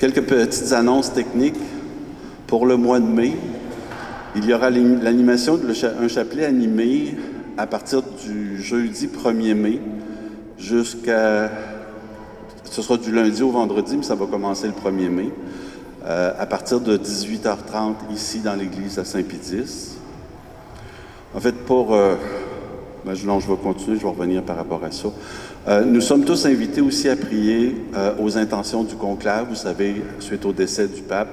Quelques petites annonces techniques. Pour le mois de mai, il y aura l'animation d'un chapelet animé à partir du jeudi 1er mai jusqu'à... Ce sera du lundi au vendredi, mais ça va commencer le 1er mai, à partir de 18h30 ici dans l'église à Saint-Pédis. En fait, je vais continuer, je vais revenir par rapport à ça. Nous sommes tous invités aussi à prier aux intentions du conclave. Vous savez, suite au décès du pape,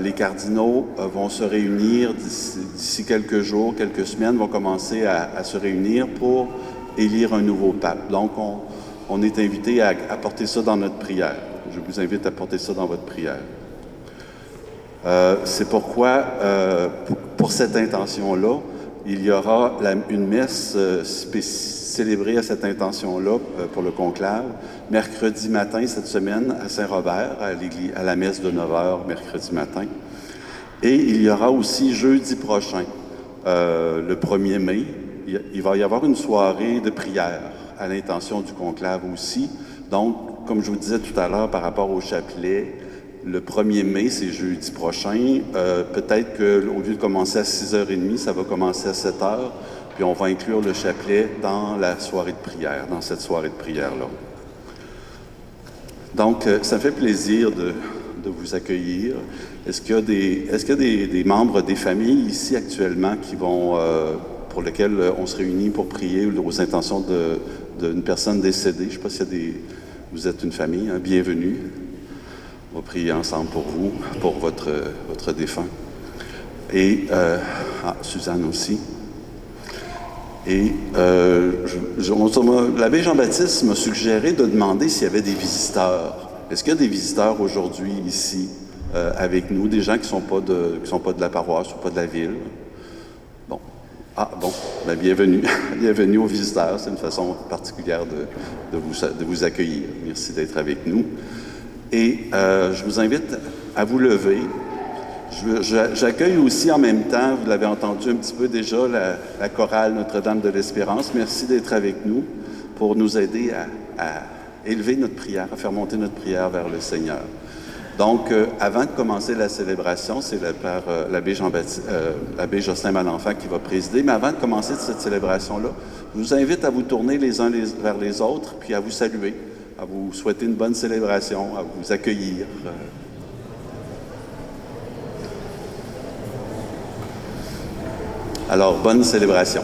les cardinaux vont se réunir d'ici quelques jours, quelques semaines, vont commencer à se réunir pour élire un nouveau pape. Donc, on est invité à porter ça dans notre prière. Je vous invite à porter ça dans votre prière. C'est pourquoi, pour cette intention-là, il y aura une messe célébrée à cette intention-là pour le conclave, mercredi matin cette semaine à Saint-Robert, à la messe de 9h mercredi matin. Et il y aura aussi jeudi prochain, le 1er mai, il va y avoir une soirée de prière à l'intention du conclave aussi. Donc, comme je vous disais tout à l'heure par rapport au chapelet, le 1er mai, c'est jeudi prochain. Peut-être qu'au lieu de commencer à 6h30, ça va commencer à 7h, puis on va inclure le chapelet dans la soirée de prière, dans cette soirée de prière-là. Donc, ça me fait plaisir de vous accueillir. Est-ce qu'il y a des membres des familles ici actuellement pour lesquels on se réunit pour prier aux intentions d'une personne décédée? Je ne sais pas vous êtes une famille, hein? Bienvenue. On va prier ensemble pour vous, pour votre défunt. Et Suzanne aussi. Et l'abbé Jean-Baptiste m'a suggéré de demander s'il y avait des visiteurs. Est-ce qu'il y a des visiteurs aujourd'hui ici avec nous, des gens qui sont pas de la paroisse ou pas de la ville? Bon. Ben, bienvenue. Bienvenue aux visiteurs. C'est une façon particulière de vous accueillir. Merci d'être avec nous. Et je vous invite à vous lever. J'accueille aussi en même temps, vous l'avez entendu un petit peu déjà, la chorale Notre-Dame de l'Espérance. Merci d'être avec nous pour nous aider à élever notre prière, à faire monter notre prière vers le Seigneur. Donc, avant de commencer la célébration, c'est l'abbé l'abbé Jocelyn Malenfant qui va présider. Mais avant de commencer cette célébration-là, je vous invite à vous tourner les uns vers les autres, puis à vous saluer, à vous souhaiter une bonne célébration, à vous accueillir. Alors, bonne célébration.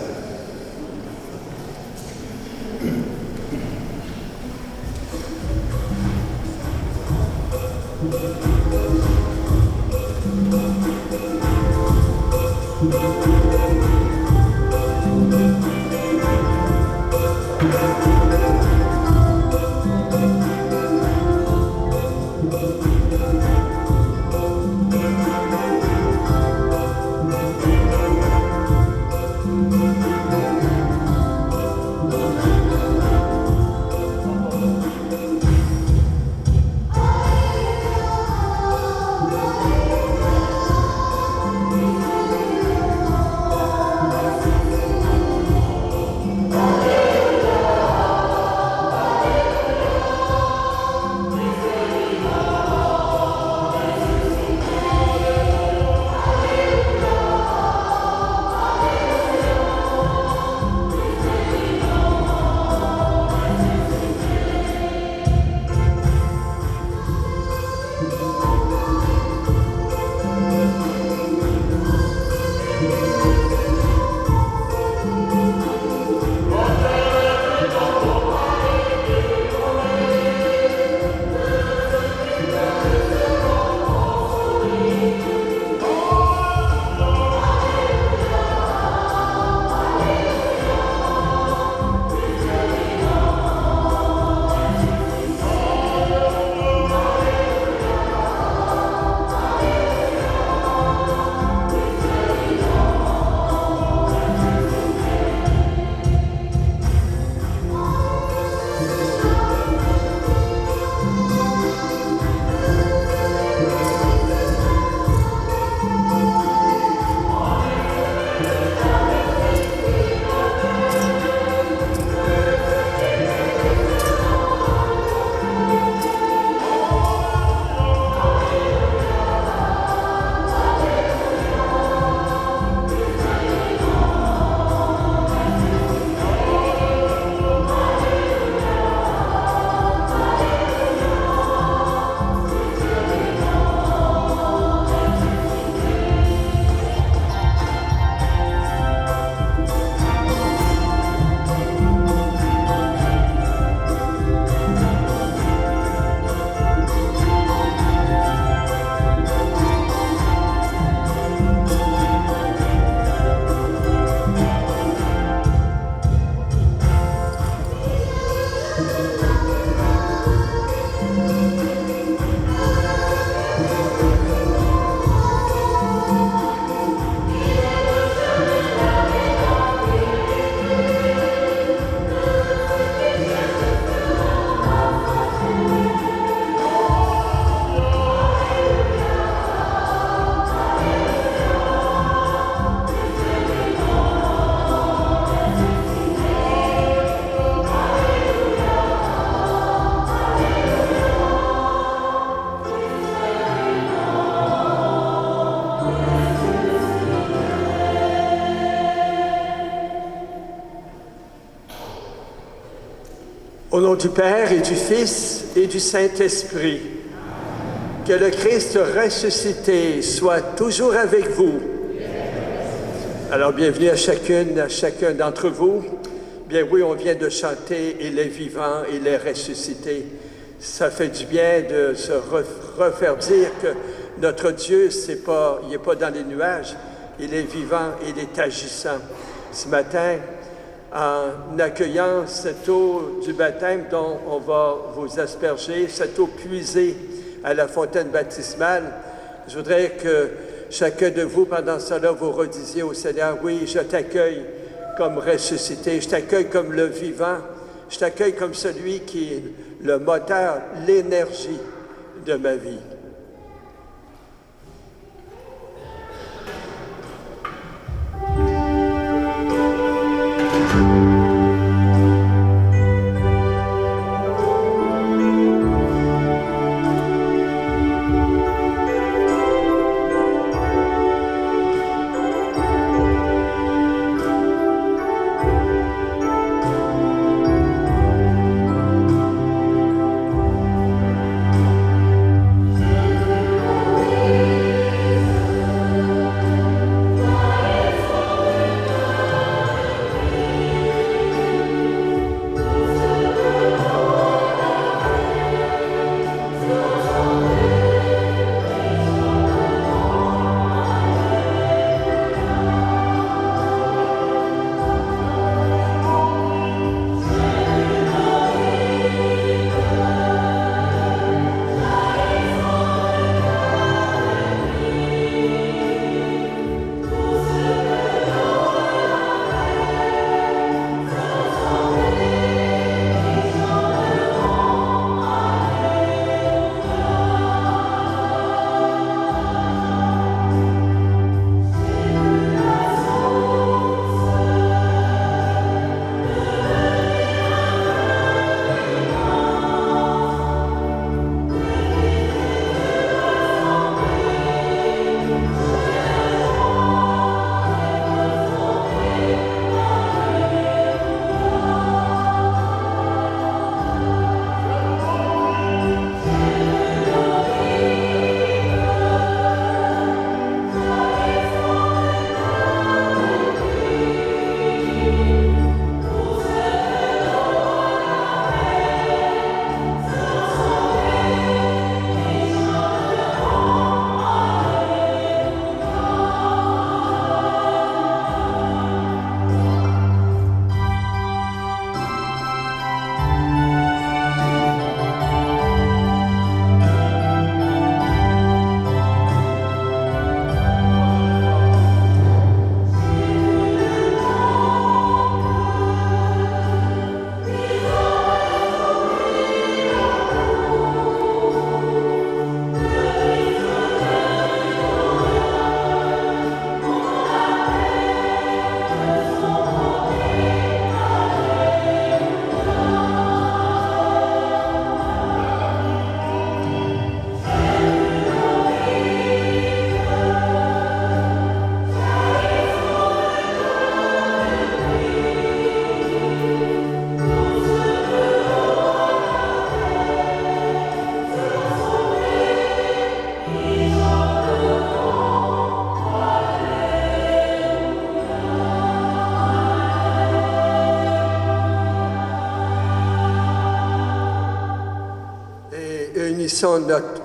nom du Père et du Fils et du Saint-Esprit, que le Christ ressuscité soit toujours avec vous. Alors, bienvenue à chacune, à chacun d'entre vous. Bien oui, on vient de chanter « Il est vivant, il est ressuscité ». Ça fait du bien de se refaire dire que notre Dieu, il n'est pas dans les nuages, il est vivant, il est agissant. Ce matin, en accueillant cette eau du baptême dont on va vous asperger, cette eau puisée à la fontaine baptismale, je voudrais que chacun de vous, pendant cela, vous redisiez au Seigneur, oui, je t'accueille comme ressuscité, je t'accueille comme le vivant, je t'accueille comme celui qui est le moteur, l'énergie de ma vie.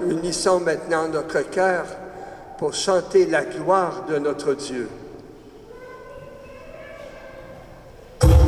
Unissons maintenant notre cœur pour chanter la gloire de notre Dieu. Gloire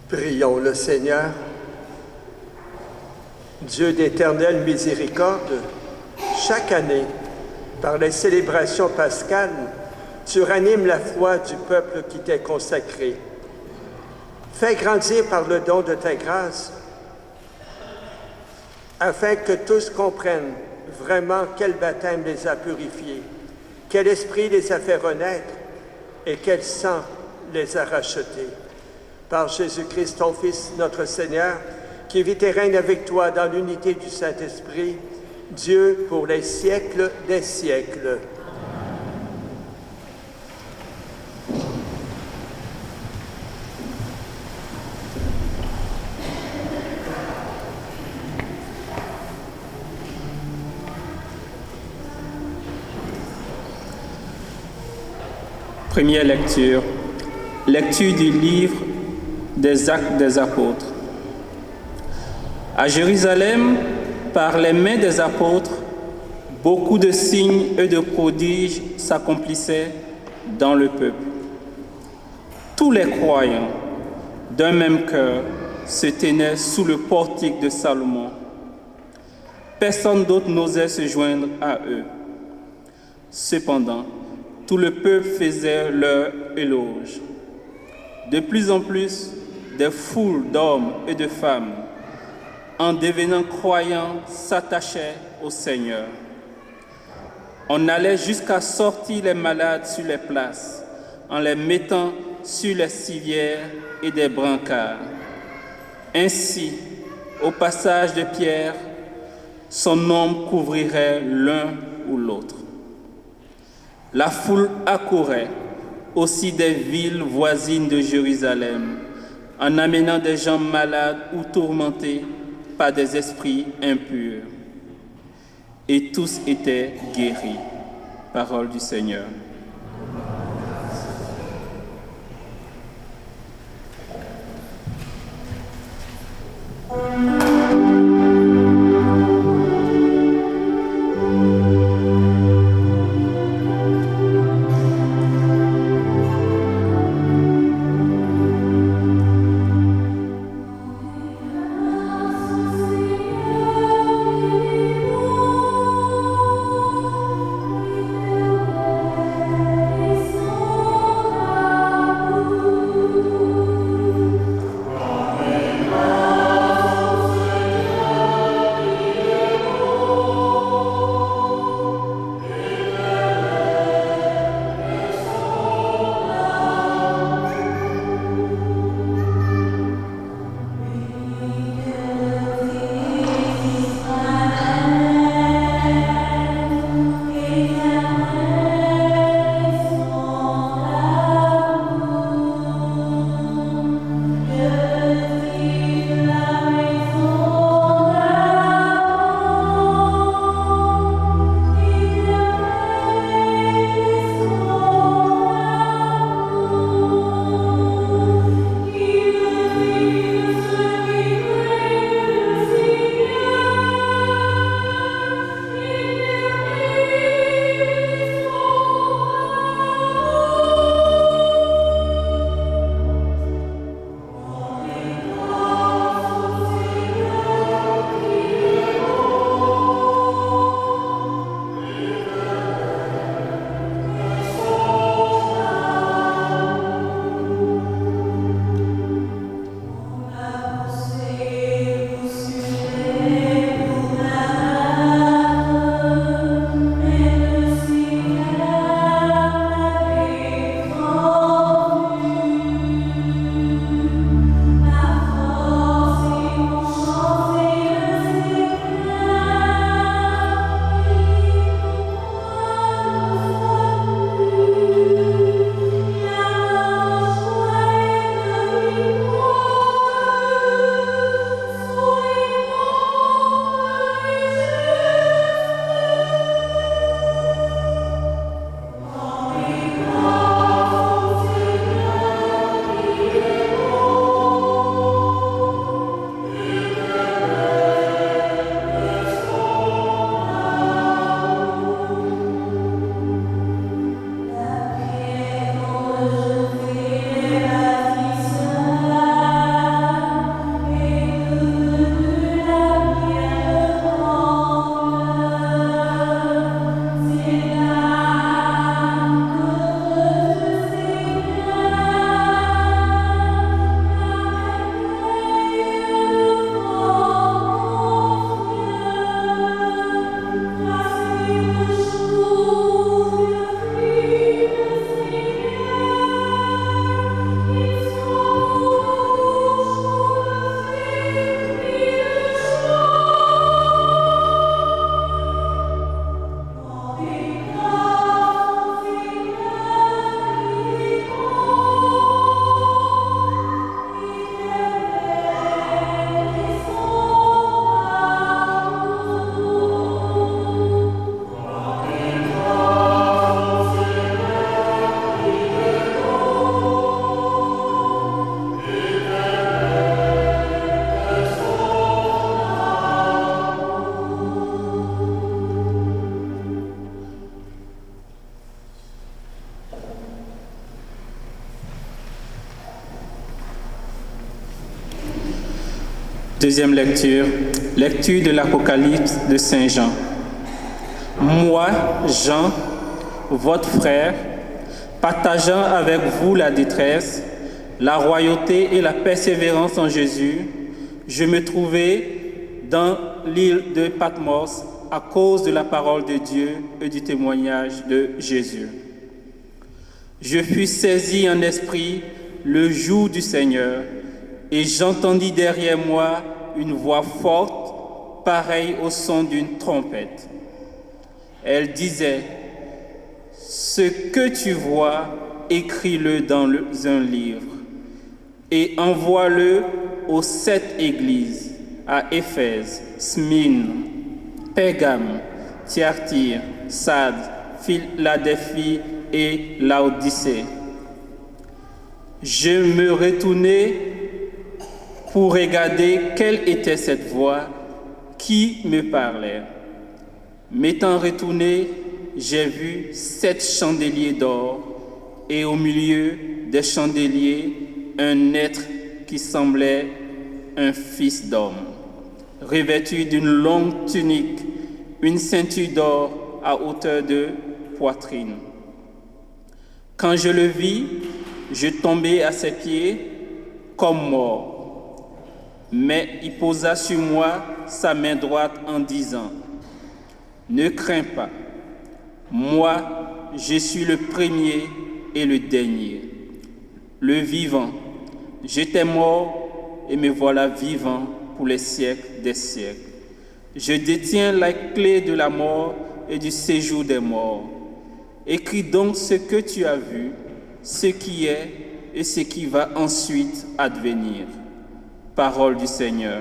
Prions le Seigneur. Dieu d'éternelle miséricorde, chaque année, par les célébrations pascales, tu ranimes la foi du peuple qui t'est consacré. Fais grandir par le don de ta grâce, afin que tous comprennent vraiment quel baptême les a purifiés, quel esprit les a fait renaître et quel sang les a rachetés. Par Jésus-Christ, ton Fils, notre Seigneur, qui vit et règne avec toi dans l'unité du Saint-Esprit, Dieu pour les siècles des siècles. Première lecture. Lecture du livre des Actes des Apôtres. À Jérusalem, par les mains des apôtres, beaucoup de signes et de prodiges s'accomplissaient dans le peuple. Tous les croyants, d'un même cœur, se tenaient sous le portique de Salomon. Personne d'autre n'osait se joindre à eux. Cependant, tout le peuple faisait leur éloge. De plus en plus, des foules d'hommes et de femmes, en devenant croyants, s'attachaient au Seigneur. On allait jusqu'à sortir les malades sur les places, en les mettant sur les civières et des brancards. Ainsi, au passage de Pierre, son ombre couvrirait l'un ou l'autre. La foule accourait aussi des villes voisines de Jérusalem, en amenant des gens malades ou tourmentés par des esprits impurs. Et tous étaient guéris. Parole du Seigneur. Deuxième lecture, lecture de l'Apocalypse de Saint Jean. Moi, Jean, votre frère, partageant avec vous la détresse, la royauté et la persévérance en Jésus, je me trouvais dans l'île de Patmos à cause de la parole de Dieu et du témoignage de Jésus. Je fus saisi en esprit le jour du Seigneur, et j'entendis derrière moi une voix forte, pareille au son d'une trompette. Elle disait, « Ce que tu vois, écris-le dans un livre, et envoie-le aux 7 églises, à Éphèse, Smyrne, Pergame, Thyatire, Sardes, Philadelphie et Laodicée. » Je me retournai pour regarder quelle était cette voix qui me parlait. M'étant retourné, j'ai vu 7 chandeliers d'or et au milieu des chandeliers, un être qui semblait un fils d'homme, revêtu d'une longue tunique, une ceinture d'or à hauteur de poitrine. Quand je le vis, je tombai à ses pieds comme mort. Mais il posa sur moi sa main droite en disant, « Ne crains pas, moi je suis le premier et le dernier, le vivant. J'étais mort et me voilà vivant pour les siècles des siècles. Je détiens la clé de la mort et du séjour des morts. Écris donc ce que tu as vu, ce qui est et ce qui va ensuite advenir. » Parole du Seigneur.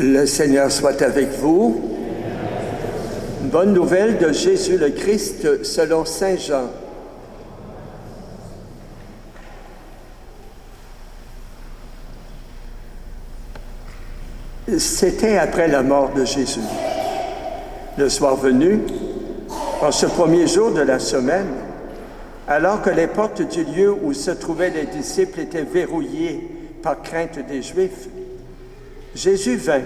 Le Seigneur soit avec vous. Bonne nouvelle de Jésus le Christ selon Saint Jean. C'était après la mort de Jésus. Le soir venu, En ce premier jour de la semaine, alors que les portes du lieu où se trouvaient les disciples étaient verrouillées par crainte des Juifs, Jésus vint.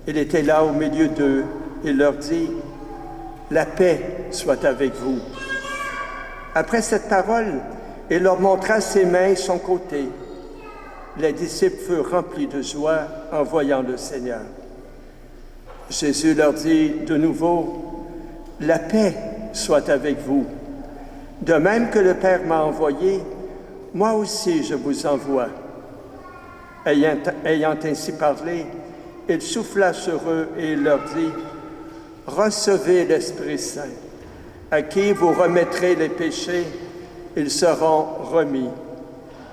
Il était là au milieu d'eux et leur dit, « La paix soit avec vous. » Après cette parole, il leur montra ses mains et son côté. Les disciples furent remplis de joie en voyant le Seigneur. Jésus leur dit de nouveau, « La paix soit avec vous. De même que le Père m'a envoyé, moi aussi je vous envoie. » Ayant ainsi parlé, il souffla sur eux et il leur dit, « Recevez l'Esprit Saint. À qui vous remettrez les péchés, ils seront remis.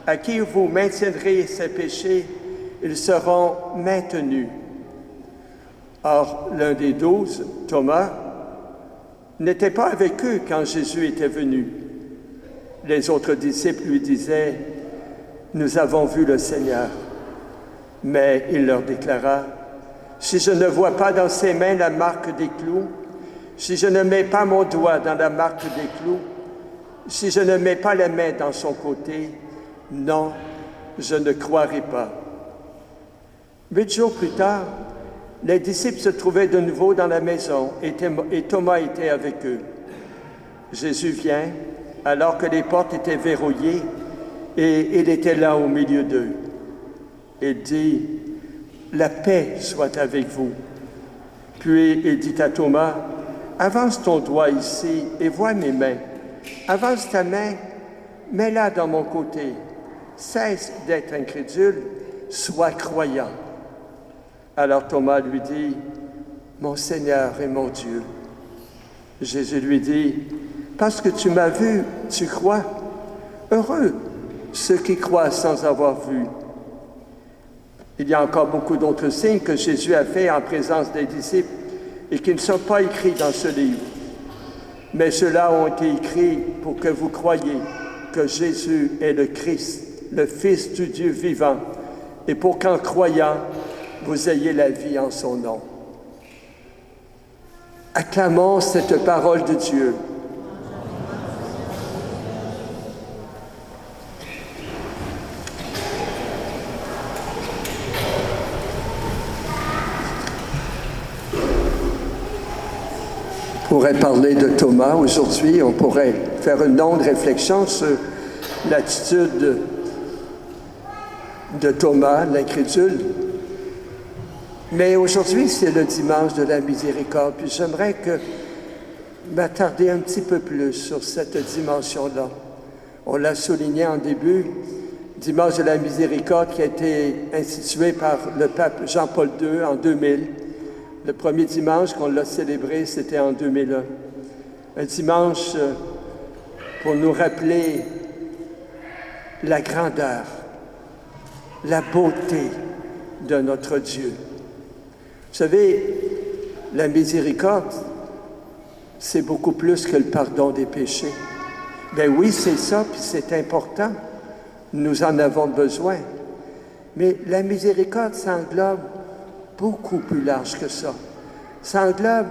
À qui vous maintiendrez ces péchés, ils seront maintenus. » Or, l'un des 12, Thomas, n'était pas avec eux quand Jésus était venu. Les autres disciples lui disaient, « Nous avons vu le Seigneur. » Mais il leur déclara, « Si je ne vois pas dans ses mains la marque des clous, si je ne mets pas mon doigt dans la marque des clous, si je ne mets pas la main dans son côté, non, je ne croirai pas. » 8 jours plus tard, les disciples se trouvaient de nouveau dans la maison et Thomas était avec eux. Jésus vient alors que les portes étaient verrouillées et il était là au milieu d'eux. Il dit, « La paix soit avec vous. » Puis il dit à Thomas, « Avance ton doigt ici et vois mes mains. Avance ta main, mets-la dans mon côté. Cesse d'être incrédule, sois croyant. » Alors Thomas lui dit, « Mon Seigneur et mon Dieu. » Jésus lui dit, « Parce que tu m'as vu, tu crois. Heureux ceux qui croient sans avoir vu. » Il y a encore beaucoup d'autres signes que Jésus a faits en présence des disciples et qui ne sont pas écrits dans ce livre. Mais ceux-là ont été écrits pour que vous croyiez que Jésus est le Christ, le Fils du Dieu vivant, et pour qu'en croyant, vous ayez la vie en son nom. Acclamons cette parole de Dieu. On pourrait parler de Thomas aujourd'hui, on pourrait faire une longue réflexion sur l'attitude de Thomas, l'incrédule. Mais aujourd'hui, c'est le dimanche de la miséricorde, puis j'aimerais m'attarder un petit peu plus sur cette dimension-là. On l'a souligné en début, dimanche de la miséricorde qui a été institué par le pape Jean-Paul II en 2000. Le premier dimanche qu'on l'a célébré, c'était en 2001. Un dimanche pour nous rappeler la grandeur, la beauté de notre Dieu. Vous savez, la miséricorde, c'est beaucoup plus que le pardon des péchés. Bien oui, c'est ça, puis c'est important. Nous en avons besoin. Mais la miséricorde, ça englobe beaucoup plus large que ça. Ça englobe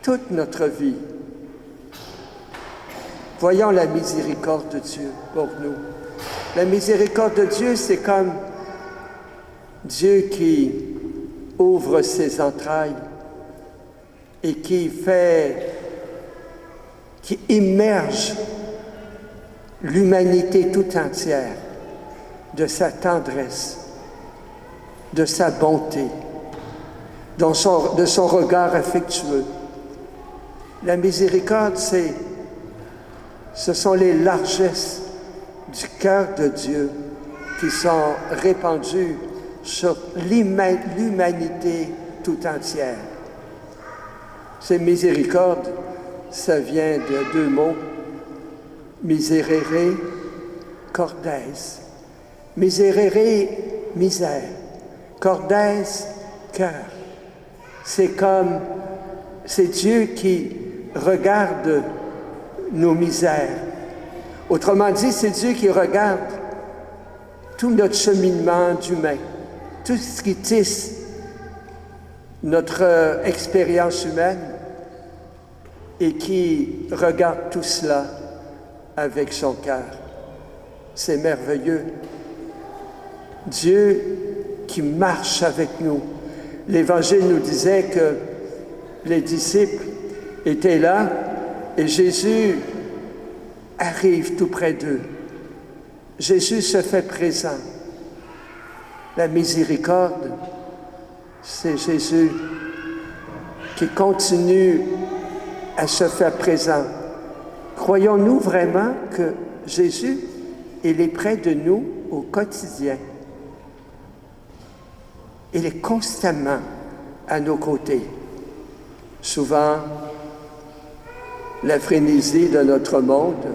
toute notre vie. Voyons la miséricorde de Dieu pour nous. La miséricorde de Dieu, c'est comme Dieu qui ouvre ses entrailles et qui immerge l'humanité tout entière de sa tendresse, de sa bonté, de son regard affectueux. La miséricorde, ce sont les largesses du cœur de Dieu qui sont répandues sur l'humanité tout entière. Ces miséricordes, ça vient de 2 mots, miserere, cordes. Miserere, misère. Cordes, cœur. C'est Dieu qui regarde nos misères. Autrement dit, c'est Dieu qui regarde tout notre cheminement d'humain, tout ce qui tisse notre expérience humaine. et qui regarde tout cela avec son cœur. C'est merveilleux. Dieu qui marche avec nous. L'Évangile nous disait que les disciples étaient là et Jésus arrive tout près d'eux. Jésus se fait présent. La miséricorde, c'est Jésus qui continue à se faire présent. Croyons-nous vraiment que Jésus, il est près de nous au quotidien? Il est constamment à nos côtés. Souvent, la frénésie de notre monde,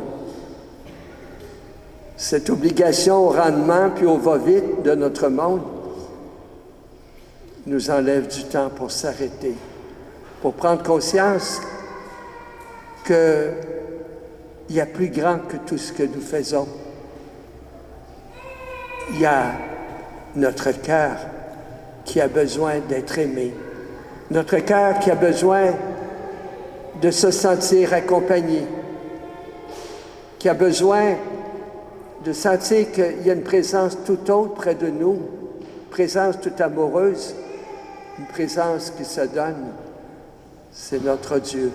cette obligation au rendement puis au va-vite de notre monde, nous enlève du temps pour s'arrêter, pour prendre conscience qu'il y a plus grand que tout ce que nous faisons. Il y a notre cœur qui a besoin d'être aimé, notre cœur qui a besoin de se sentir accompagné, qui a besoin de sentir qu'il y a une présence tout autre près de nous, une présence toute amoureuse, une présence qui se donne. C'est notre Dieu.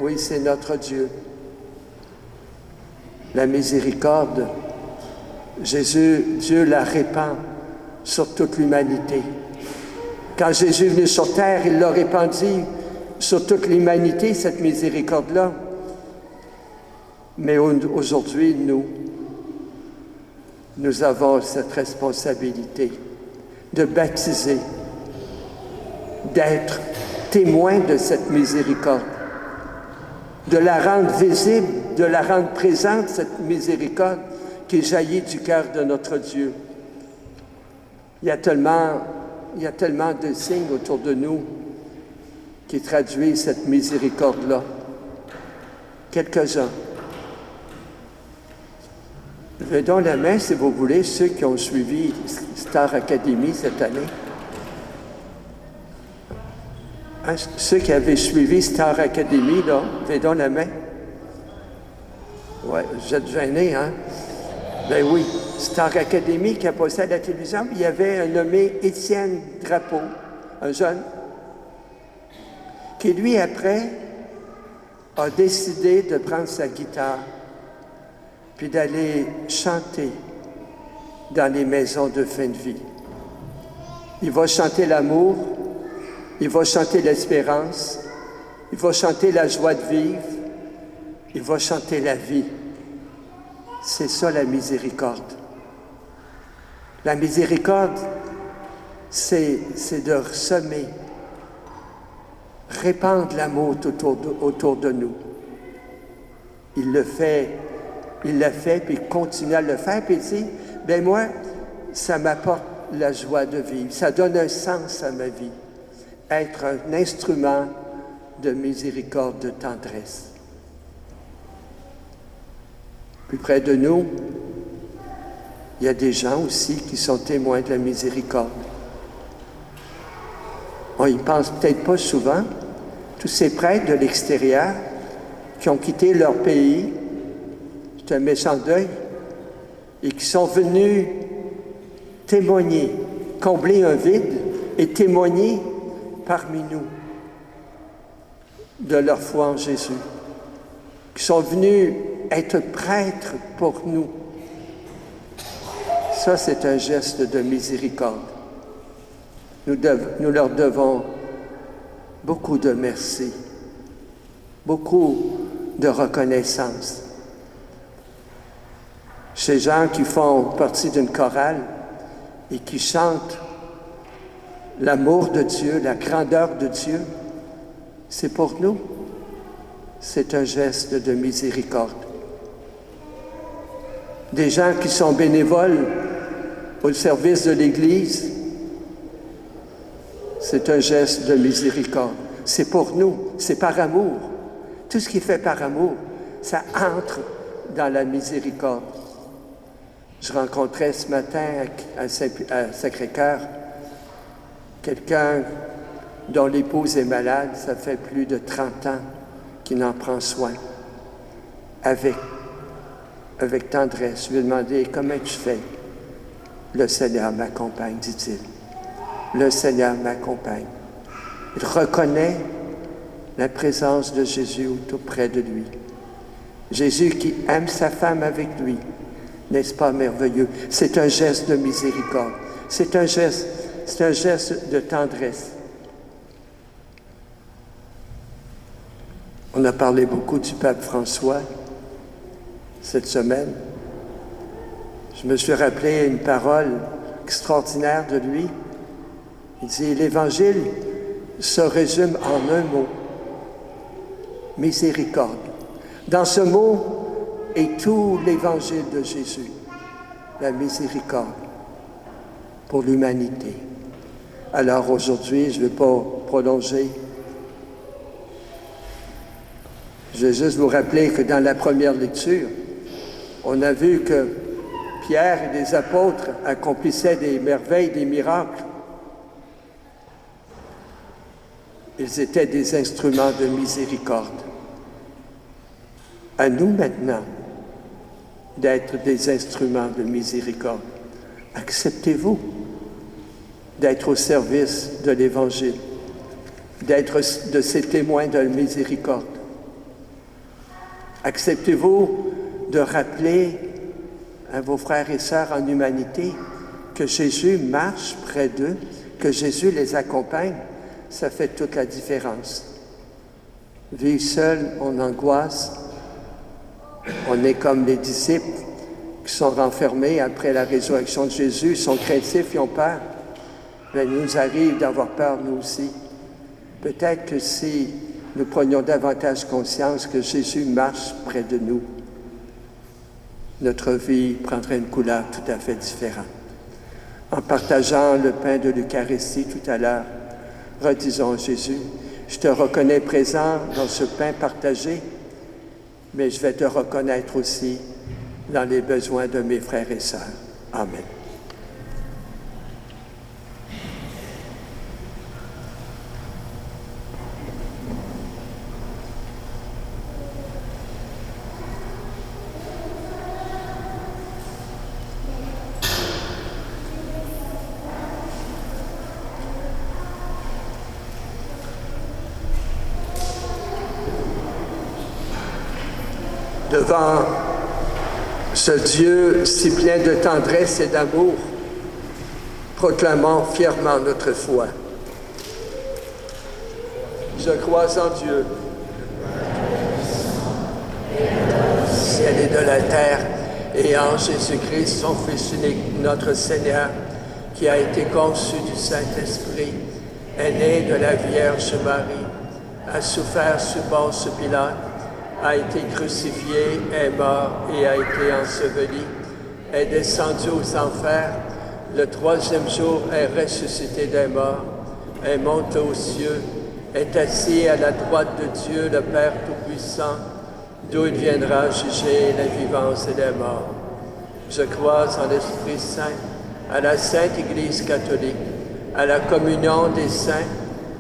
Oui, c'est notre Dieu. La miséricorde, Dieu la répand sur toute l'humanité. Quand Jésus est venu sur terre, il l'a répandue sur toute l'humanité, cette miséricorde-là. Mais aujourd'hui, nous avons cette responsabilité de baptiser, d'être témoins de cette miséricorde, de la rendre visible, de la rendre présente, cette miséricorde qui jaillit du cœur de notre Dieu. Il y a tellement de signes autour de nous qui traduisent cette miséricorde-là. Quelques-uns. Levez donc la main, si vous voulez, ceux qui ont suivi Star Academy cette année. Hein, ceux qui avaient suivi Star Academy, là, levez donc la main. Oui, vous êtes gênés, hein? Ben oui, Star Academy qui a passé à la télévision, il y avait un nommé Étienne Drapeau, un jeune, qui lui, après, a décidé de prendre sa guitare puis d'aller chanter dans les maisons de fin de vie. Il va chanter l'amour, il va chanter l'espérance, il va chanter la joie de vivre, il va chanter la vie. C'est ça la miséricorde. La miséricorde, c'est de semer, répandre l'amour autour de nous. Il l'a fait, puis il continue à le faire, puis il dit, ben moi, ça m'apporte la joie de vivre, ça donne un sens à ma vie, être un instrument de miséricorde, de tendresse. Plus près de nous, il y a des gens aussi qui sont témoins de la miséricorde. On y pense peut-être pas souvent, tous ces prêtres de l'extérieur qui ont quitté leur pays, c'est un méchant deuil, et qui sont venus témoigner, combler un vide et témoigner parmi nous de leur foi en Jésus, qui sont venus être prêtres pour nous. Ça, c'est un geste de miséricorde. Nous leur devons beaucoup de merci, beaucoup de reconnaissance. Ces gens qui font partie d'une chorale et qui chantent l'amour de Dieu, la grandeur de Dieu, c'est pour nous. C'est un geste de miséricorde. Des gens qui sont bénévoles au service de l'Église, c'est un geste de miséricorde. C'est pour nous, c'est par amour. Tout ce qui est fait par amour, ça entre dans la miséricorde. Je rencontrais ce matin à Sacré-Cœur quelqu'un dont l'épouse est malade, ça fait plus de 30 ans qu'il en prend soin avec tendresse. Je lui ai demandé « Comment tu fais? » « Le Seigneur m'accompagne, dit-il. Le Seigneur m'accompagne. » Il reconnaît la présence de Jésus tout près de lui. Jésus qui aime sa femme avec lui. N'est-ce pas merveilleux? C'est un geste de miséricorde. C'est un geste de tendresse. On a parlé beaucoup du pape François cette semaine. Je me suis rappelé une parole extraordinaire de lui. Il dit, l'Évangile se résume en un mot, miséricorde. Dans ce mot est tout l'Évangile de Jésus, la miséricorde pour l'humanité. Alors aujourd'hui, je ne vais pas prolonger. Je vais juste vous rappeler que dans la première lecture, on a vu que Pierre et les apôtres accomplissaient des merveilles, des miracles. Ils étaient des instruments de miséricorde. À nous maintenant d'être des instruments de miséricorde. Acceptez-vous d'être au service de l'Évangile, d'être de ces témoins de miséricorde. Acceptez-vous de rappeler à vos frères et sœurs en humanité que Jésus marche près d'eux, que Jésus les accompagne. Ça fait toute la différence. Vivre seul, on angoisse. On est comme les disciples qui sont renfermés après la résurrection de Jésus, ils sont craintifs, ils ont peur. Mais il nous arrive d'avoir peur, nous aussi. Peut-être que si nous prenions davantage conscience que Jésus marche près de nous, notre vie prendrait une couleur tout à fait différente. En partageant le pain de l'Eucharistie tout à l'heure, redisons Jésus, je te reconnais présent dans ce pain partagé, mais je vais te reconnaître aussi dans les besoins de mes frères et sœurs. Amen. Devant ce Dieu si plein de tendresse et d'amour, proclamons fièrement notre foi. Je crois en Dieu, du ciel et de la terre, et en Jésus-Christ, son Fils unique, notre Seigneur, qui a été conçu du Saint-Esprit, est né de la Vierge Marie, a souffert sous Ponce Pilate, a été crucifié, est mort et a été enseveli, est descendu aux enfers, le troisième jour est ressuscité des morts, est monté aux cieux, est assis à la droite de Dieu, le Père Tout-Puissant, d'où il viendra juger les vivants et les morts. Je crois en l'Esprit Saint, à la Sainte Église catholique, à la communion des saints,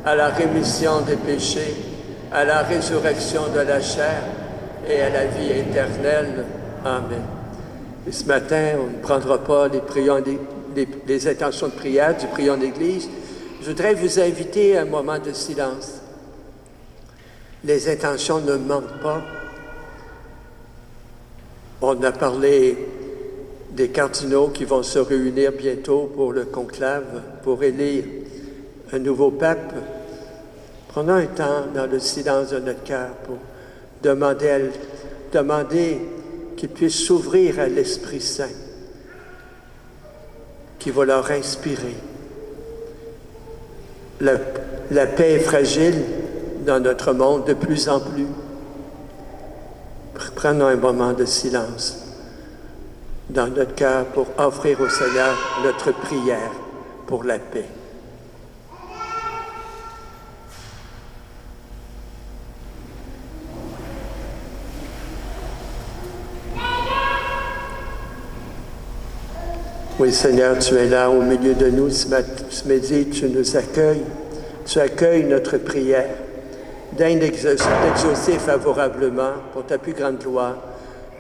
à la rémission des péchés, à la résurrection de la chair et à la vie éternelle. Amen. Et ce matin, on ne prendra pas les intentions de prière du prion d'Église. Je voudrais vous inviter à un moment de silence. Les intentions ne manquent pas. On a parlé des cardinaux qui vont se réunir bientôt pour le conclave, pour élire un nouveau pape. Prenons un temps dans le silence de notre cœur pour demander qu'ils puissent s'ouvrir à l'Esprit Saint, qui va leur inspirer. La paix est fragile dans notre monde de plus en plus. Prenons un moment de silence dans notre cœur pour offrir au Seigneur notre prière pour la paix. Oui, Seigneur, tu es là au milieu de nous ce midi, tu nous accueilles, tu accueilles notre prière Daigne d'exaucer favorablement pour ta plus grande gloire,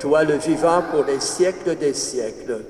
toi le vivant pour les siècles des siècles.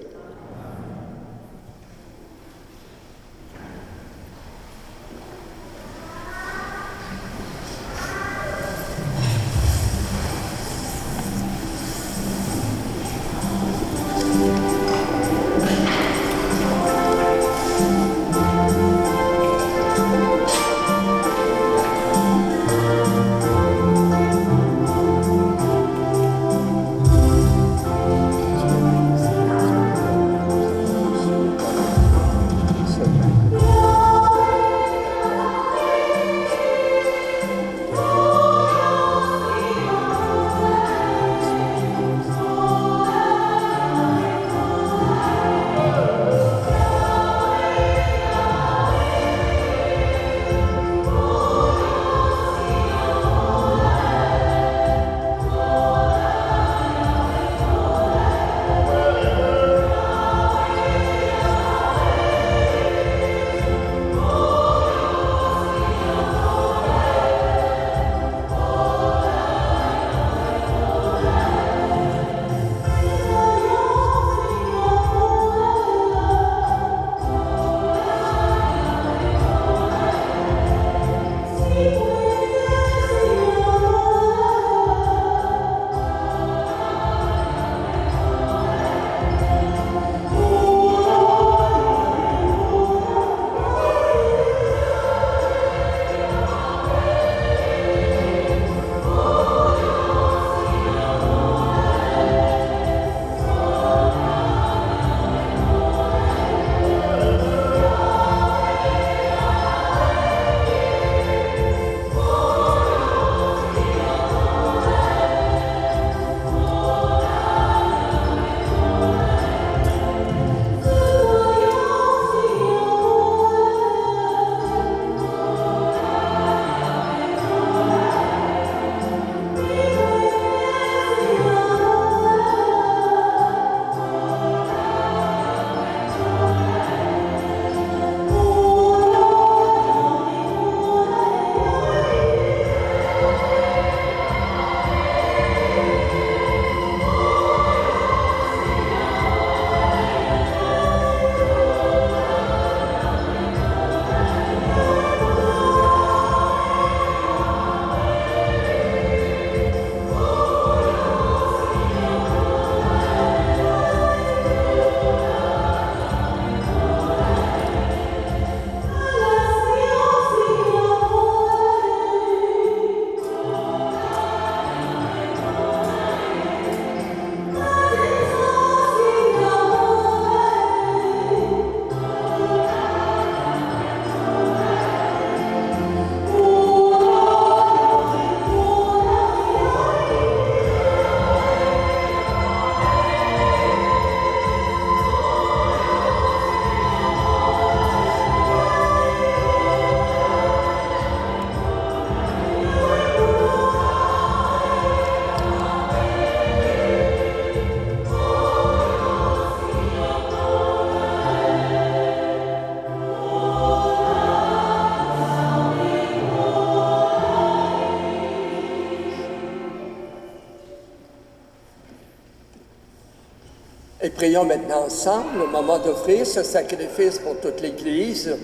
Et prions maintenant ensemble, au moment d'offrir ce sacrifice pour toute l'Église.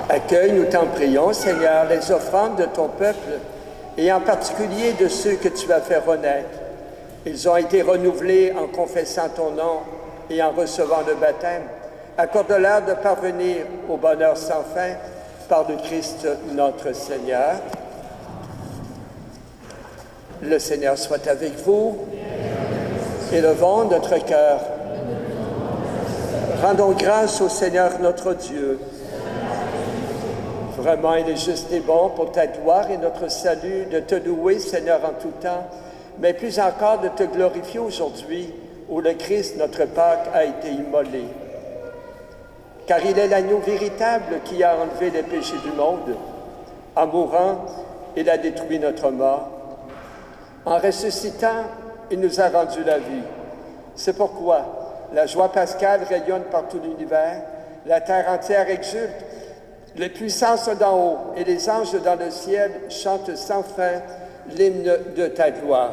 Accueille, nous t'en prions, Seigneur, les offrandes de ton peuple, et en particulier de ceux que tu vas faire renaître. Ils ont été renouvelés en confessant ton nom et en recevant le baptême. Accorde-leur de parvenir au bonheur sans fin par le Christ notre Seigneur. Le Seigneur soit avec vous. Élevons notre cœur. Rendons grâce au Seigneur notre Dieu. Vraiment, il est juste et bon pour ta gloire et notre salut de te louer, Seigneur, en tout temps, mais plus encore de te glorifier aujourd'hui où le Christ, notre Pâque, a été immolé. Car il est l'agneau véritable qui a enlevé les péchés du monde. En mourant, il a détruit notre mort. En ressuscitant, il nous a rendu la vie. C'est pourquoi la joie pascale rayonne par tout l'univers, la terre entière exulte, Les puissances d'en haut et les anges dans le ciel chantent sans fin l'hymne de ta gloire.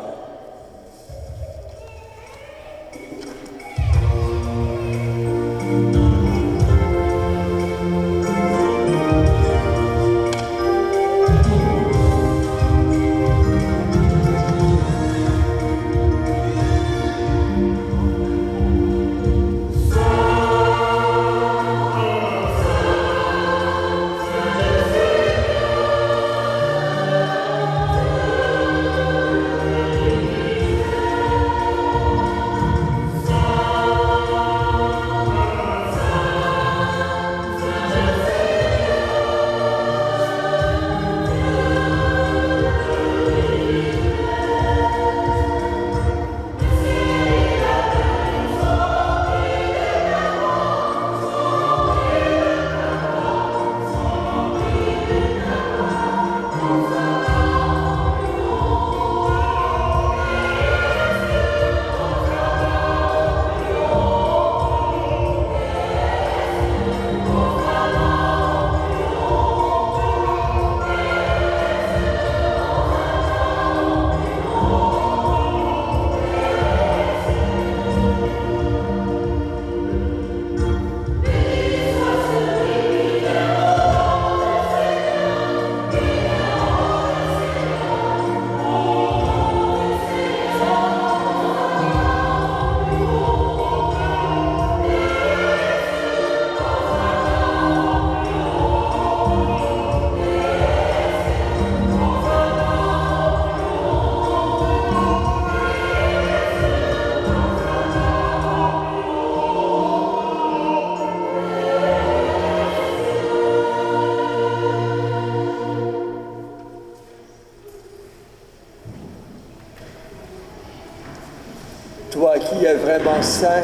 Toi qui es vraiment saint,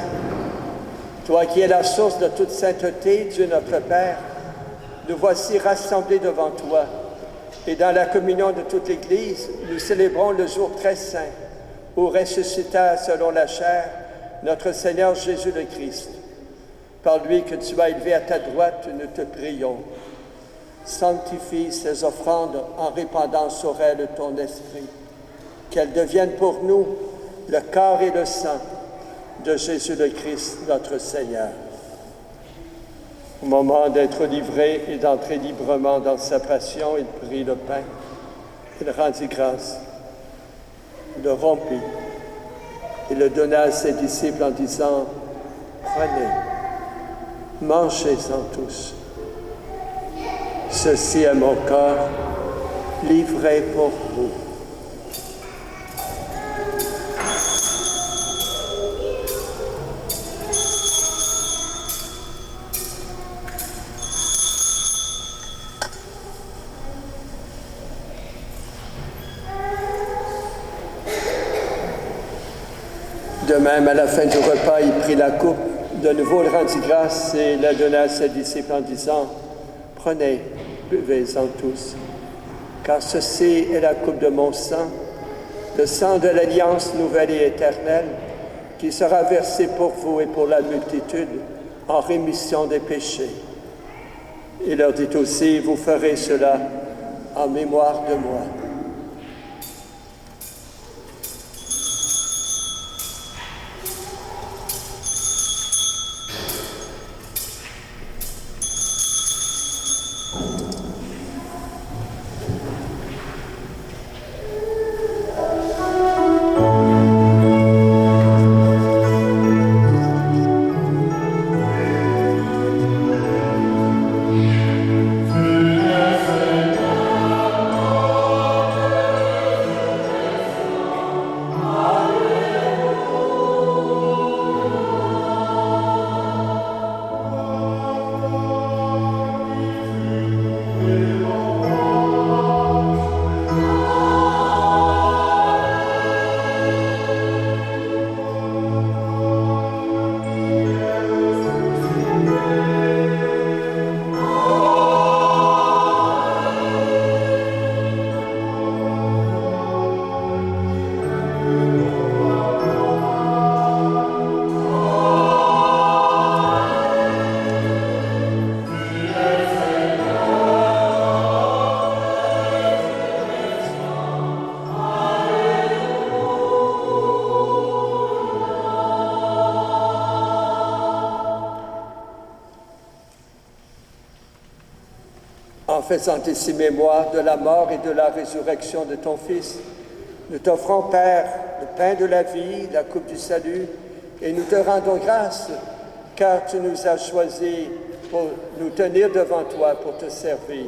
toi qui es la source de toute sainteté, Dieu notre Père, nous voici rassemblés devant toi. Et dans la communion de toute l'Église, nous célébrons le jour très saint où ressuscita selon la chair notre Seigneur Jésus le Christ. Par lui que tu as élevé à ta droite, nous te prions. Sanctifie ces offrandes en répandant sur elles ton esprit, qu'elles deviennent pour nous le corps et le sang de Jésus le Christ, notre Seigneur. Au moment d'être livré et d'entrer librement dans sa passion, il prit le pain, il rendit grâce, le rompit et le donna à ses disciples en disant « Prenez, mangez-en tous. Ceci est mon corps livré pour vous. » De même, à la fin du repas, il prit la coupe, de nouveau il rendit grâce et la donna à ses disciples en disant « Prenez, buvez-en tous, car ceci est la coupe de mon sang, le sang de l'alliance nouvelle et éternelle, qui sera versé pour vous et pour la multitude en rémission des péchés. » Il leur dit aussi « Vous ferez cela en mémoire de moi. » Seigneur, En faisant ici mémoire de la mort et de la résurrection de ton Fils, nous t'offrons, Père, le pain de la vie, la coupe du salut, et nous te rendons grâce, car tu nous as choisis pour nous tenir devant toi pour te servir.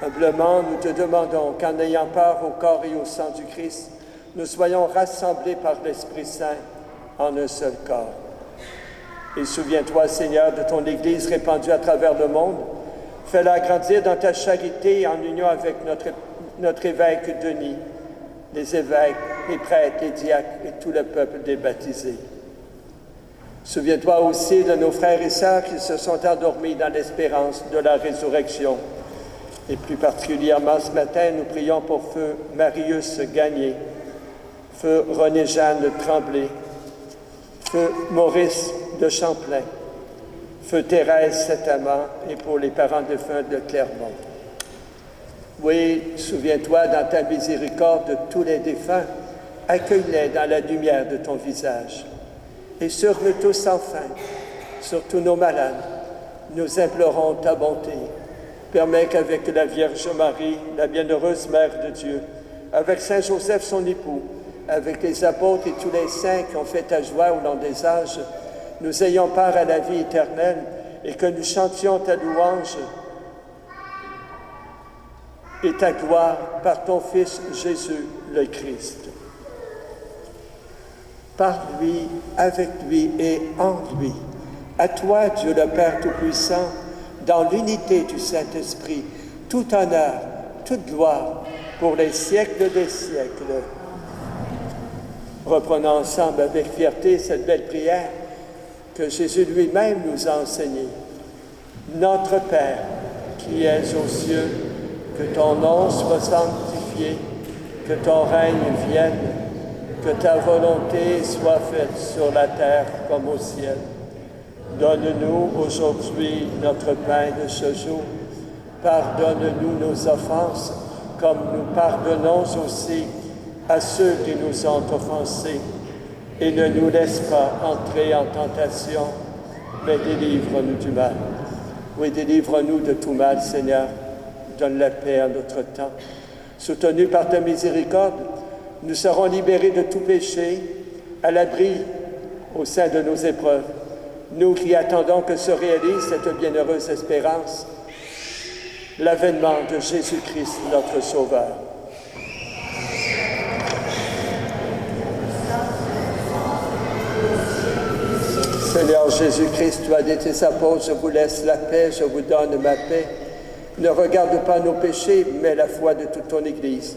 Humblement, nous te demandons qu'en ayant part au corps et au sang du Christ, nous soyons rassemblés par l'Esprit Saint en un seul corps. Et souviens-toi, Seigneur, de ton Église répandue à travers le monde. Fais-la grandir dans ta charité en union avec notre évêque Denis, les évêques, les prêtres, les diacres et tout le peuple des baptisés. Souviens-toi aussi de nos frères et sœurs qui se sont endormis dans l'espérance de la résurrection. Et plus particulièrement ce matin, nous prions pour feu Marius Gagné, feu René-Jeanne Tremblay, feu Maurice de Champlain, feu Thérèse Saint-Amand et pour les parents défunts de Clermont. Oui, souviens-toi dans ta miséricorde de tous les défunts, accueille-les dans la lumière de ton visage. Et sur nous tous enfin, sur tous nos malades, nous implorons ta bonté. Permets qu'avec la Vierge Marie, la bienheureuse Mère de Dieu, avec Saint Joseph son époux, avec les apôtres et tous les saints qui ont fait ta joie au long des âges, nous ayons part à la vie éternelle et que nous chantions ta louange et ta gloire par ton Fils Jésus le Christ. Par lui, avec lui et en lui, à toi, Dieu le Père Tout-Puissant, dans l'unité du Saint-Esprit, tout honneur, toute gloire, pour les siècles des siècles. Reprenons ensemble avec fierté cette belle prière que Jésus lui-même nous a enseignée. Notre Père, qui es aux cieux, que ton nom soit sanctifié, que ton règne vienne, que ta volonté soit faite sur la terre comme au ciel. Donne-nous aujourd'hui notre pain de ce jour. Pardonne-nous nos offenses, comme nous pardonnons aussi à ceux qui nous ont offensés. Et ne nous laisse pas entrer en tentation, mais délivre-nous du mal. Oui, délivre-nous de tout mal, Seigneur. Donne la paix à notre temps. Soutenus par ta miséricorde, nous serons libérés de tout péché, à l'abri au sein de nos épreuves. Nous qui attendons que se réalise cette bienheureuse espérance, l'avènement de Jésus-Christ, notre Sauveur. Seigneur Jésus-Christ, tu as dit tes apôtres, je vous laisse la paix, je vous donne ma paix. Ne regarde pas nos péchés, mais la foi de toute ton Église.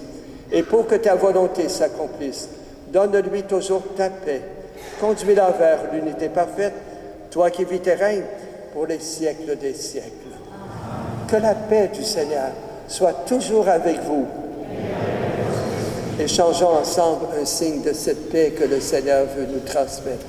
Et pour que ta volonté s'accomplisse, donne-lui toujours ta paix. Conduis-la vers l'unité parfaite, toi qui vis et règnes pour les siècles des siècles. Que la paix du Seigneur soit toujours avec vous. Échangeons ensemble un signe de cette paix que le Seigneur veut nous transmettre.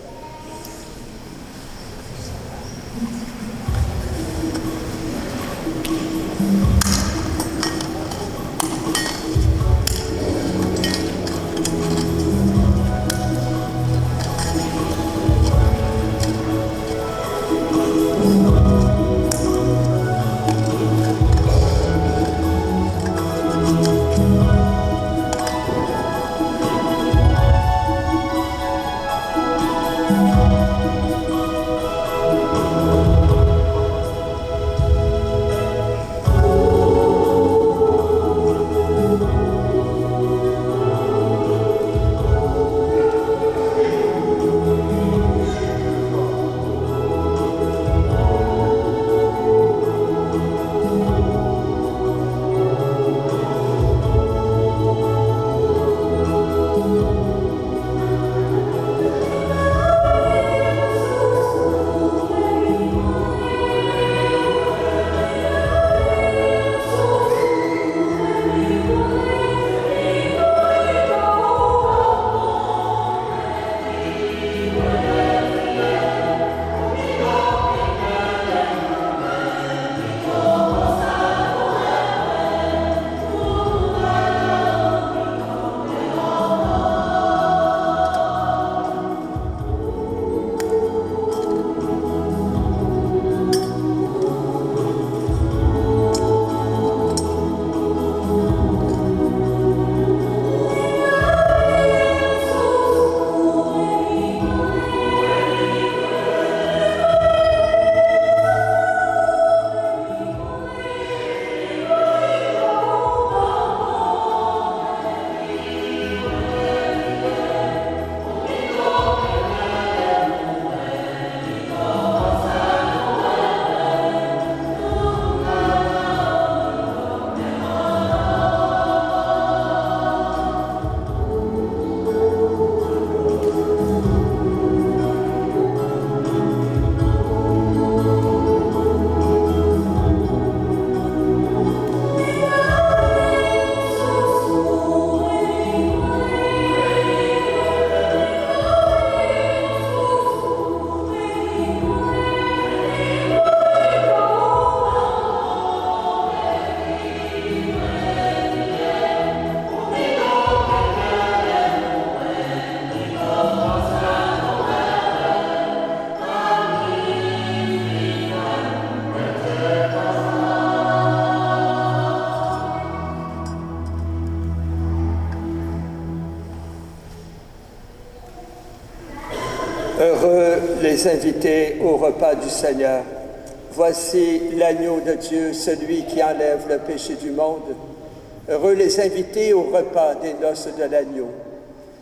les invités au repas du Seigneur. Voici l'agneau de Dieu, celui qui enlève le péché du monde. Heureux les invités au repas des noces de l'agneau.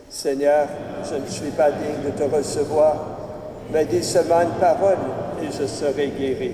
Seigneur, je ne suis pas digne de te recevoir, mais dis seulement une parole et je serai guéri.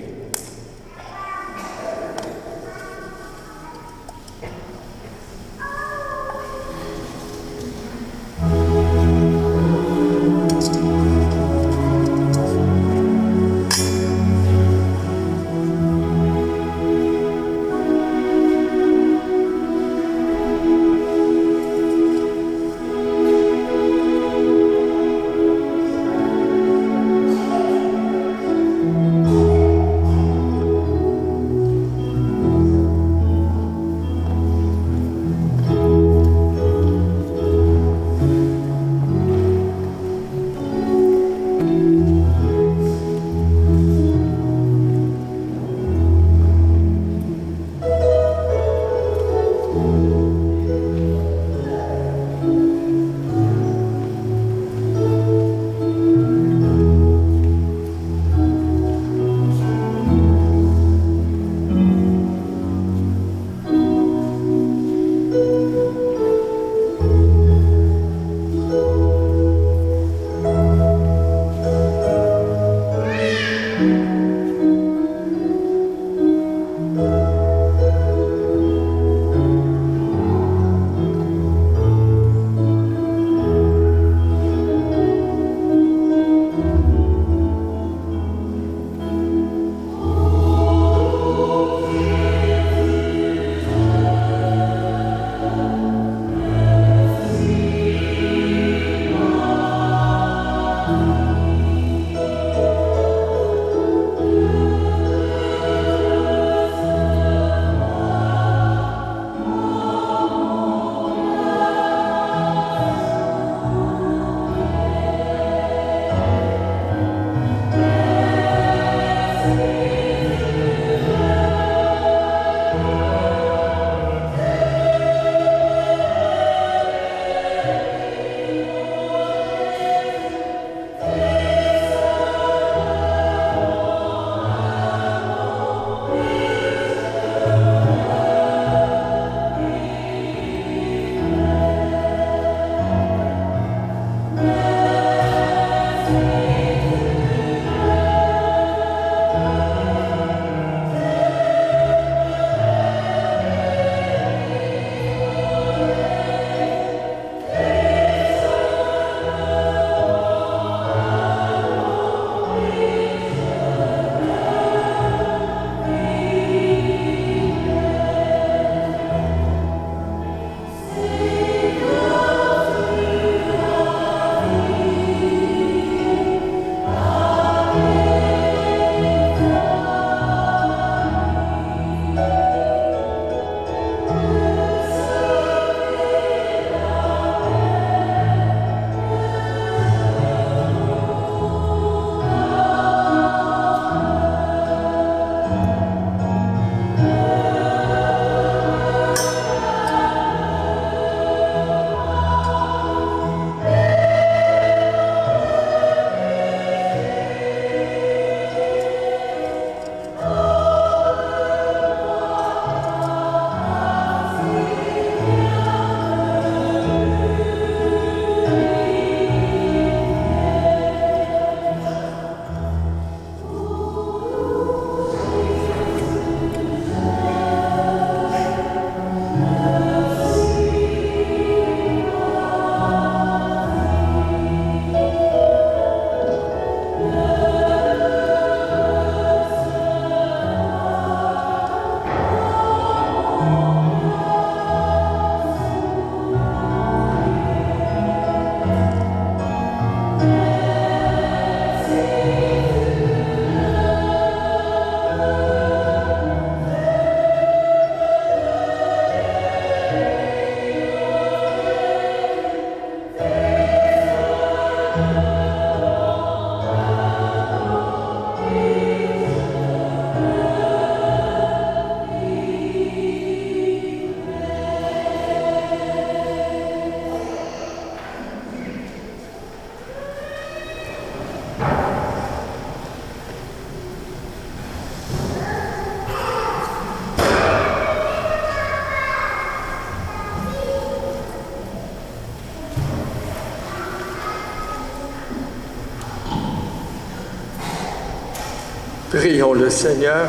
Prions le Seigneur.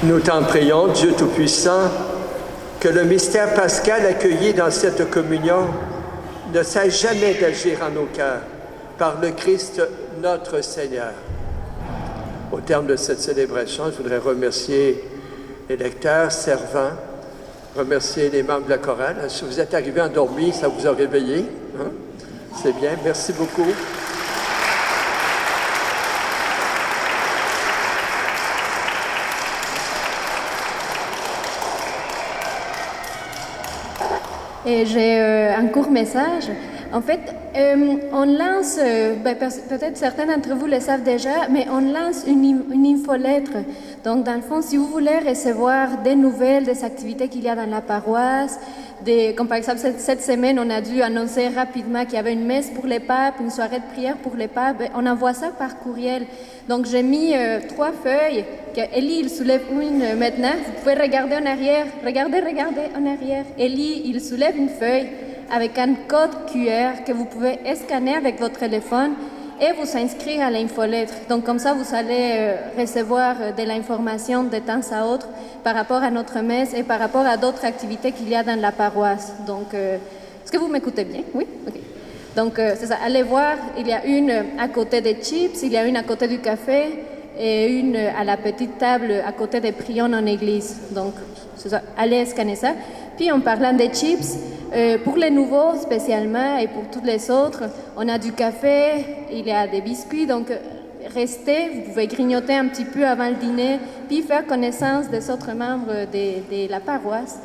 Nous t'en prions, Dieu Tout-Puissant, que le mystère pascal accueilli dans cette communion ne cesse jamais d'agir en nos cœurs par le Christ notre Seigneur. Au terme de cette célébration, je voudrais remercier les lecteurs, servants, remercier les membres de la chorale. Si vous êtes arrivés endormis, ça vous a réveillé. Hein? C'est bien, merci beaucoup. Et j'ai un court message. En fait, on lance, peut-être certains d'entre vous le savent déjà, mais on lance une infolettre. Donc, dans le fond, si vous voulez recevoir des nouvelles des activités qu'il y a dans la paroisse, comme par exemple cette semaine, on a dû annoncer rapidement qu'il y avait une messe pour les papes, une soirée de prière pour les papes, on envoie ça par courriel. Donc, j'ai mis 3 feuilles, que Élie, il soulève une maintenant. Vous pouvez regarder en arrière. Regardez en arrière. Élie, il soulève une feuille avec un code QR que vous pouvez scanner avec votre téléphone et vous inscrire à l'infolettre. Donc, comme ça, vous allez recevoir de l'information de temps à autre par rapport à notre messe et par rapport à d'autres activités qu'il y a dans la paroisse. Donc, est-ce que vous m'écoutez bien? Oui? OK. Donc, c'est ça. Allez voir, il y a une à côté des chips, il y a une à côté du café et une à la petite table à côté des prions en église. Donc, c'est ça. Allez scanner ça. Puis, en parlant des chips, pour les nouveaux spécialement et pour tous les autres, on a du café, il y a des biscuits. Donc, restez, vous pouvez grignoter un petit peu avant le dîner, puis faire connaissance des autres membres de la paroisse.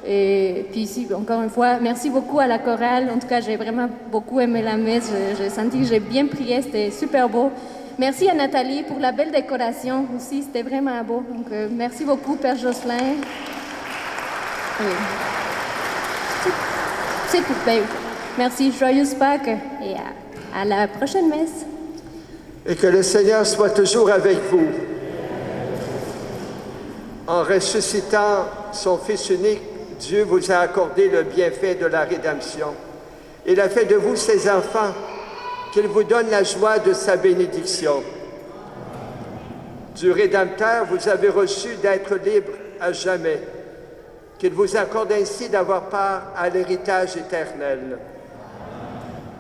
Et puis ici, encore une fois, merci beaucoup à la chorale. En tout cas, j'ai vraiment beaucoup aimé la messe. J'ai senti que j'ai bien prié, c'était super beau. Merci à Nathalie pour la belle décoration aussi, c'était vraiment beau. Donc, merci beaucoup, Père Jocelyn. Oui. C'est tout. Ben, merci, joyeuse Pâques et à la prochaine messe. Et que le Seigneur soit toujours avec vous. En ressuscitant son Fils unique, Dieu vous a accordé le bienfait de la rédemption. Il a fait de vous ses enfants, qu'il vous donne la joie de sa bénédiction. Du Rédempteur, vous avez reçu d'être libre à jamais, qu'il vous accorde ainsi d'avoir part à l'héritage éternel.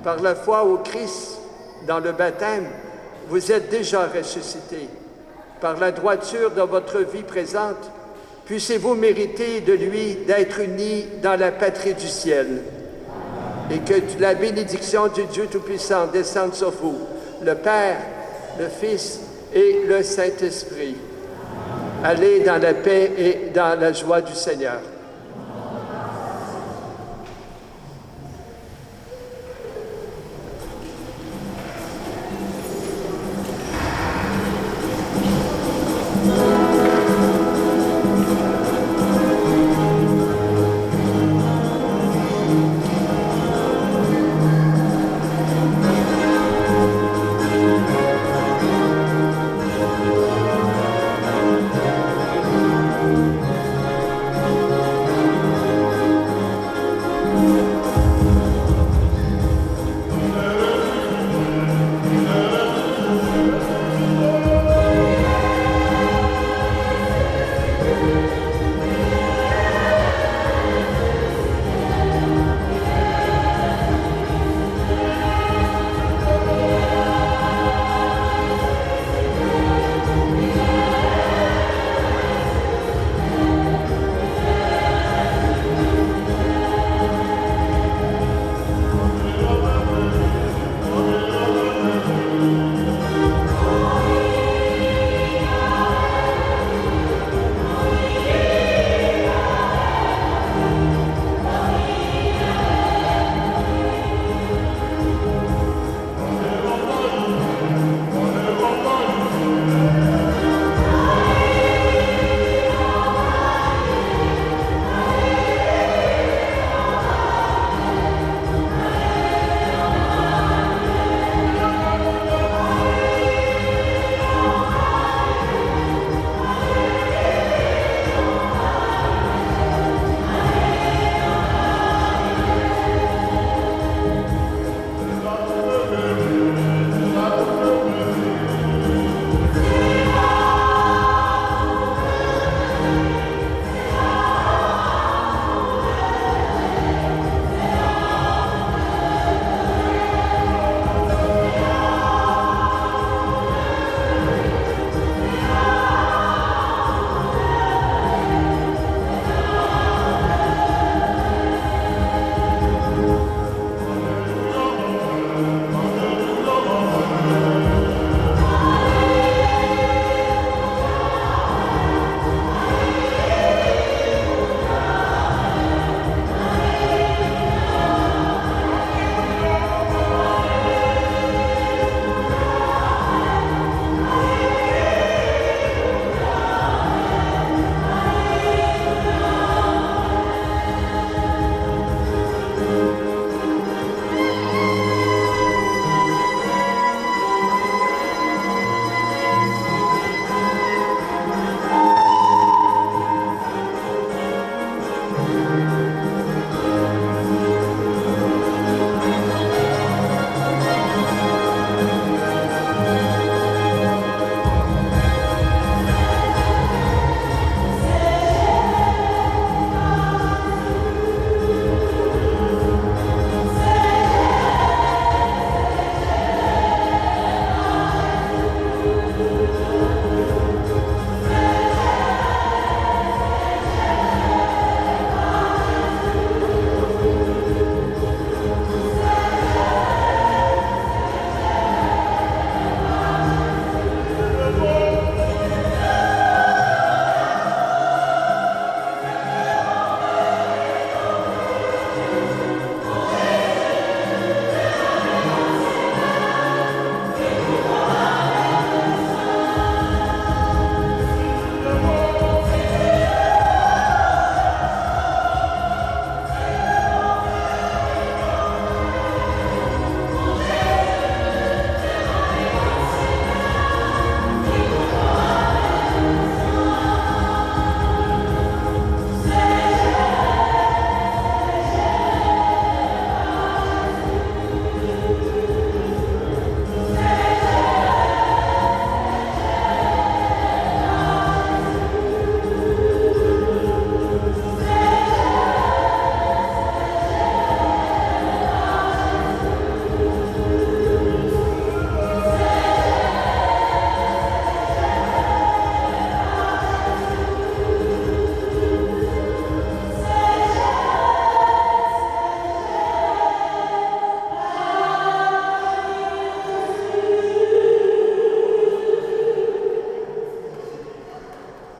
Par la foi au Christ, dans le baptême, vous êtes déjà ressuscités. Par la droiture de votre vie présente, puissiez-vous mériter de lui d'être unis dans la patrie du ciel. Et que la bénédiction du Dieu Tout-Puissant descende sur vous, le Père, le Fils et le Saint-Esprit. Allez dans la paix et dans la joie du Seigneur.